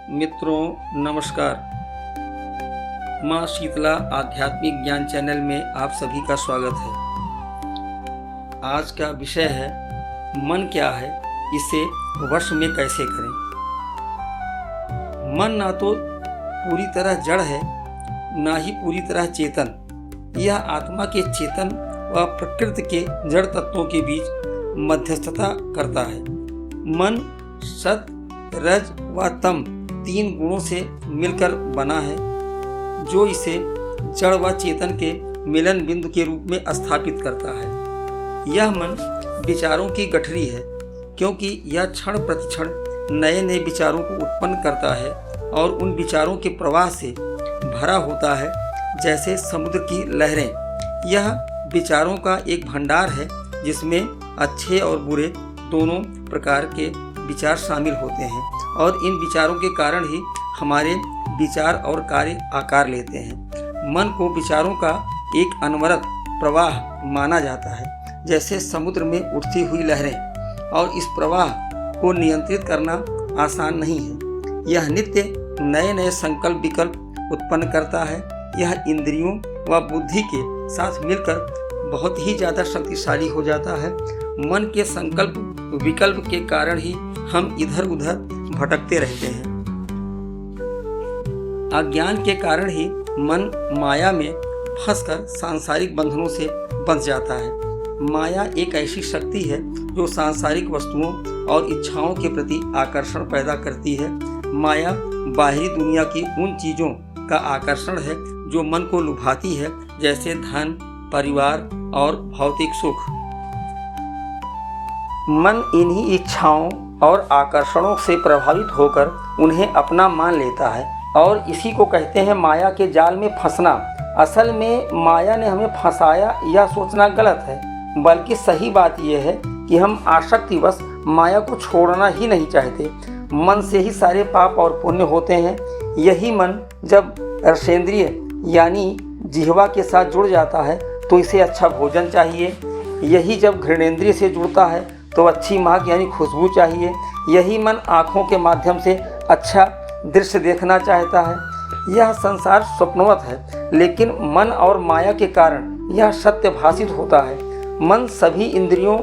मित्रों नमस्कार। माँ शीतला आध्यात्मिक ज्ञान चैनल में आप सभी का स्वागत है। आज का विषय है मन क्या है, इसे वश में कैसे करें। मन ना तो पूरी तरह जड़ है, ना ही पूरी तरह चेतन। यह आत्मा के चेतन व प्रकृति के जड़ तत्वों के बीच मध्यस्थता करता है। मन सत, रज व तम तीन गुणों से मिलकर बना है, जो इसे जड़ व चेतन के मिलन बिंदु के रूप में स्थापित करता है। यह मन विचारों की गठरी है, क्योंकि यह क्षण प्रतिक्षण नए नए विचारों को उत्पन्न करता है और उन विचारों के प्रवाह से भरा होता है जैसे समुद्र की लहरें। यह विचारों का एक भंडार है, जिसमें अच्छे और बुरे दोनों प्रकार के विचार शामिल होते हैं और इन विचारों के कारण ही हमारे विचार और कार्य आकार लेते हैं। मन को विचारों का एक अनवरत प्रवाह माना जाता है, जैसे समुद्र में उठती हुई लहरें, और इस प्रवाह को नियंत्रित करना आसान नहीं है। यह नित्य नए नए संकल्प विकल्प उत्पन्न करता है। यह इंद्रियों व बुद्धि के साथ मिलकर बहुत ही ज़्यादा शक्तिशाली हो जाता है। मन के संकल्प विकल्प के कारण ही हम इधर उधर भटकते रहते हैं। अज्ञान के कारण ही मन माया में फंसकर सांसारिक बंधनों से बंध जाता है। माया एक ऐसी शक्ति है जो सांसारिक वस्तुओं और इच्छाओं के प्रति आकर्षण पैदा करती है। माया बाहरी दुनिया की उन चीज़ों का आकर्षण है जो मन को लुभाती है, जैसे धन, परिवार और भौतिक सुख। मन इन्हीं इच्छाओं और आकर्षणों से प्रभावित होकर उन्हें अपना मान लेता है और इसी को कहते हैं माया के जाल में फंसना। असल में माया ने हमें फंसाया, यह सोचना गलत है, बल्कि सही बात यह है कि हम आसक्तिवश माया को छोड़ना ही नहीं चाहते। मन से ही सारे पाप और पुण्य होते हैं। यही मन जब रसेंद्रिय यानी जिह्वा के साथ जुड़ जाता है तो इसे अच्छा भोजन चाहिए। यही जब घृणेंद्रिय से जुड़ता है तो अच्छी महक यानी खुशबू चाहिए। यही मन आँखों के माध्यम से अच्छा दृश्य देखना चाहता है। यह संसार स्वप्नवत है, लेकिन मन और माया के कारण यह सत्य भासित होता है। मन सभी इंद्रियों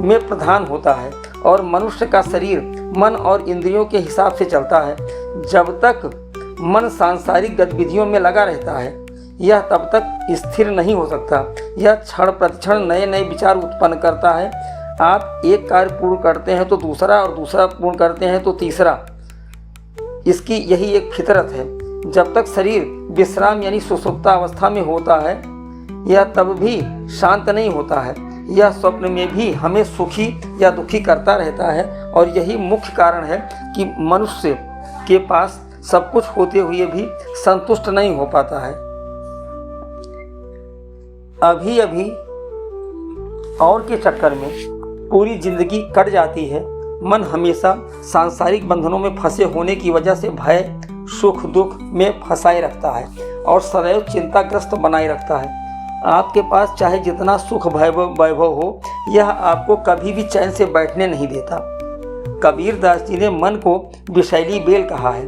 में प्रधान होता है और मनुष्य का शरीर मन और इंद्रियों के हिसाब से चलता है। जब तक मन सांसारिक गतिविधियों में लगा रहता है, यह तब तक स्थिर नहीं हो सकता। यह क्षण प्रतिक्षण नए नए विचार उत्पन्न करता है। आप एक कार्य पूर्ण करते हैं तो दूसरा, और दूसरा पूर्ण करते हैं तो तीसरा। इसकी यही एक फितरत है। जब तक शरीर विश्राम यानी सुषुप्ता अवस्था में होता है, यह तब भी शांत नहीं होता है। यह स्वप्न में भी हमें सुखी या दुखी करता रहता है, और यही मुख्य कारण है कि मनुष्य के पास सब कुछ होते हुए भी संतुष्ट नहीं हो पाता है। अभी अभी और के चक्कर में पूरी जिंदगी कट जाती है। मन हमेशा सांसारिक बंधनों में फंसे होने की वजह से भय, सुख, दुख में फंसाए रखता है और सदैव चिंताग्रस्त बनाए रखता है। आपके पास चाहे जितना सुख वैभव हो, यह आपको कभी भी चैन से बैठने नहीं देता। कबीर दास जी ने मन को विषैली बेल कहा है।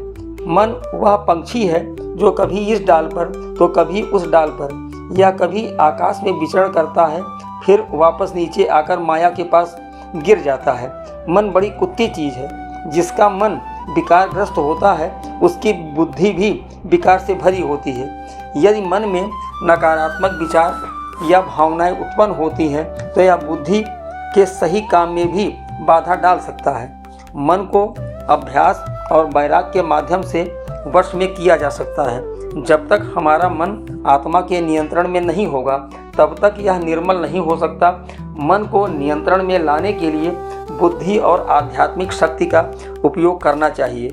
मन वह पंछी है जो कभी इस डाल पर तो कभी उस डाल पर या कभी आकाश में विचरण करता है, फिर वापस नीचे आकर माया के पास गिर जाता है। मन बड़ी कुत्ती चीज़ है। जिसका मन विकारग्रस्त होता है, उसकी बुद्धि भी विकार से भरी होती है। यदि मन में नकारात्मक विचार या भावनाएं उत्पन्न होती हैं तो यह बुद्धि के सही काम में भी बाधा डाल सकता है। मन को अभ्यास और वैराग्य के माध्यम से वश में किया जा सकता है। जब तक हमारा मन आत्मा के नियंत्रण में नहीं होगा, तब तक यह निर्मल नहीं हो सकता। मन को नियंत्रण में लाने के लिए बुद्धि और आध्यात्मिक शक्ति का उपयोग करना चाहिए।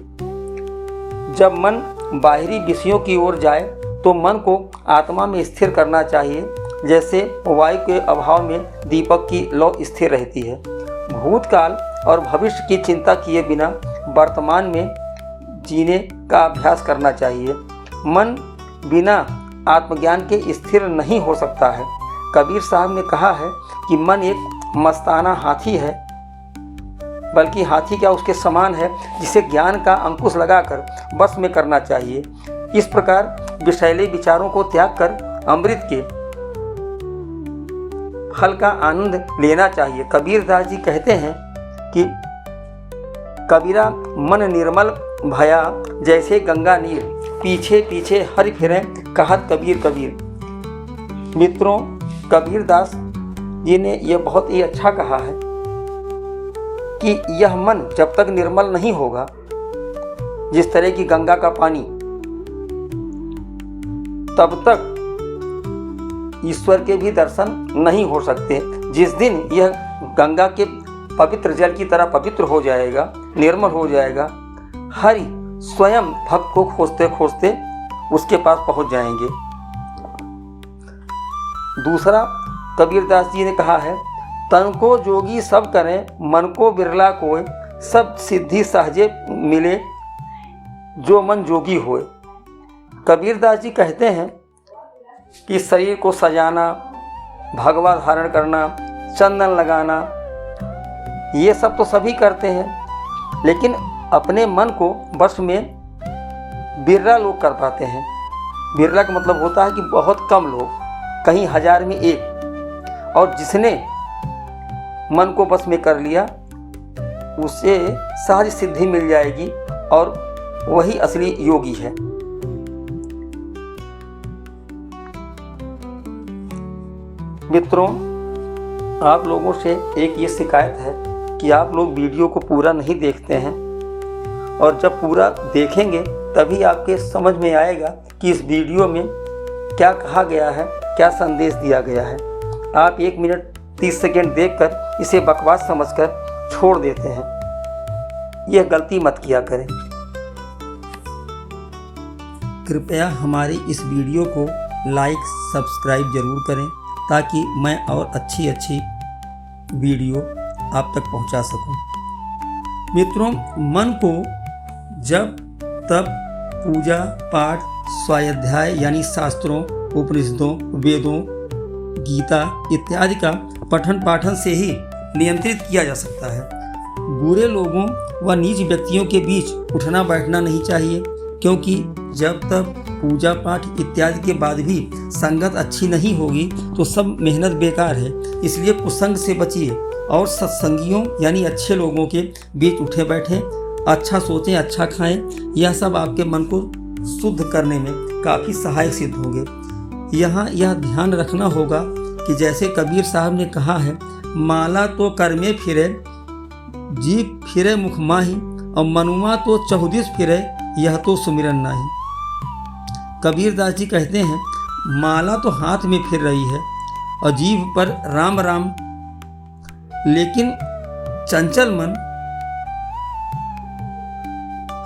जब मन बाहरी विषयों की ओर जाए तो मन को आत्मा में स्थिर करना चाहिए, जैसे वायु के अभाव में दीपक की लौ स्थिर रहती है। भूतकाल और भविष्य की चिंता किए बिना वर्तमान में जीने का अभ्यास करना चाहिए। मन बिना आत्मज्ञान के स्थिर नहीं हो सकता है। कबीर साहब ने कहा है कि मन एक मस्ताना हाथी है बल्कि हाथी क्या उसके समान है, जिसे ज्ञान का अंकुश लगाकर बस में करना चाहिए। इस प्रकार विषैले विचारों को त्याग कर अमृत के फल का आनंद लेना चाहिए। कबीरदास जी कहते हैं कि कबीरा मन निर्मल भया जैसे गंगा नीर, पीछे पीछे हरि फिरे कहत कबीर कबीर। मित्रों, कबीरदास जी ने यह बहुत ही अच्छा कहा है कि यह मन जब तक निर्मल नहीं होगा, जिस तरह की गंगा का पानी, तब तक ईश्वर के भी दर्शन नहीं हो सकते। जिस दिन यह गंगा के पवित्र जल की तरह पवित्र हो जाएगा, निर्मल हो जाएगा, हरि स्वयं भक्त को खोजते खोजते उसके पास पहुंच जाएंगे। दूसरा, कबीरदास जी ने कहा है, तन को जोगी सब करें, मन को बिरला कोय, सब सिद्धि सहजे मिले, जो मन जोगी होए। कबीरदास जी कहते हैं कि शरीर को सजाना, भगवा धारण करना, चंदन लगाना, ये सब तो सभी करते हैं, लेकिन अपने मन को वश में बिरला लोग कर पाते हैं। बिरला का मतलब होता है कि बहुत कम लोग, कहीं 1000 में 1। और जिसने मन को बस में कर लिया, उसे सहज सिद्धि मिल जाएगी और वही असली योगी है। मित्रों, आप लोगों से एक ये शिकायत है कि आप लोग वीडियो को पूरा नहीं देखते हैं, और जब पूरा देखेंगे तभी आपके समझ में आएगा कि इस वीडियो में क्या कहा गया है, क्या संदेश दिया गया है। आप 1 मिनट 30 सेकेंड देखकर इसे बकवास समझकर छोड़ देते हैं। यह गलती मत किया करें। कृपया हमारी इस वीडियो को लाइक सब्सक्राइब जरूर करें, ताकि मैं और अच्छी वीडियो आप तक पहुंचा सकूं। मित्रों, मन को जब तब पूजा पाठ, स्वाध्याय यानी शास्त्रों, उपनिषदों, वेदों, गीता इत्यादि का पठन पाठन से ही नियंत्रित किया जा सकता है। बुरे लोगों व नीच व्यक्तियों के बीच उठना बैठना नहीं चाहिए, क्योंकि जब तक पूजा पाठ इत्यादि के बाद भी संगत अच्छी नहीं होगी तो सब मेहनत बेकार है। इसलिए कुसंग से बचिए और सत्संगियों यानी अच्छे लोगों के बीच उठे बैठें, अच्छा सोचें, अच्छा खाएं। यह सब आपके मन को शुद्ध करने में काफ़ी सहायक सिद्ध होंगे। यहाँ यह ध्यान रखना होगा कि जैसे कबीर साहब ने कहा है, माला तो कर में फिरे, जीभ फिरे मुख माही, और मनुआ तो चहुदिस फिरे, यह तो सुमिरन नाही। कबीरदास जी कहते हैं, माला तो हाथ में फिर रही है और जीभ पर राम राम, लेकिन चंचल मन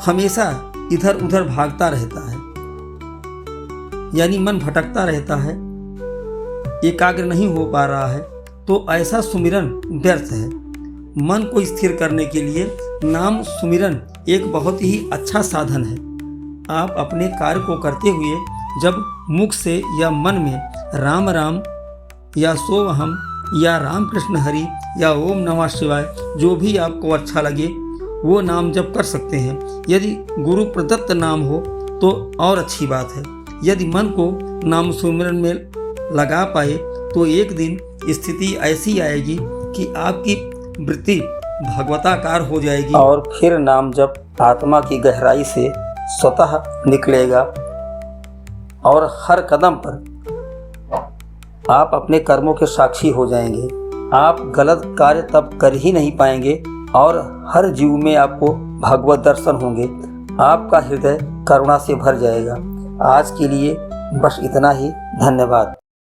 हमेशा इधर उधर भागता रहता है, यानी मन भटकता रहता है, एकाग्र नहीं हो पा रहा है। तो ऐसा सुमिरन व्यर्थ है। मन को स्थिर करने के लिए नाम सुमिरन एक बहुत ही अच्छा साधन है। आप अपने कार्य को करते हुए जब मुख से या मन में राम राम या सोवहम या राम कृष्ण हरि या ओम नमः शिवाय, जो भी आपको अच्छा लगे वो नाम जप कर सकते हैं। यदि गुरु प्रदत्त नाम हो तो और अच्छी बात है। यदि मन को नाम सुमिरन में लगा पाए तो एक दिन स्थिति ऐसी आएगी कि आपकी वृत्ति भगवताकार हो जाएगी और फिर नाम जप आत्मा की गहराई से स्वतः निकलेगा और हर कदम पर आप अपने कर्मों के साक्षी हो जाएंगे। आप गलत कार्य तब कर ही नहीं पाएंगे और हर जीव में आपको भगवत दर्शन होंगे। आपका हृदय करुणा से भर जाएगा। आज के लिए बस इतना ही। धन्यवाद।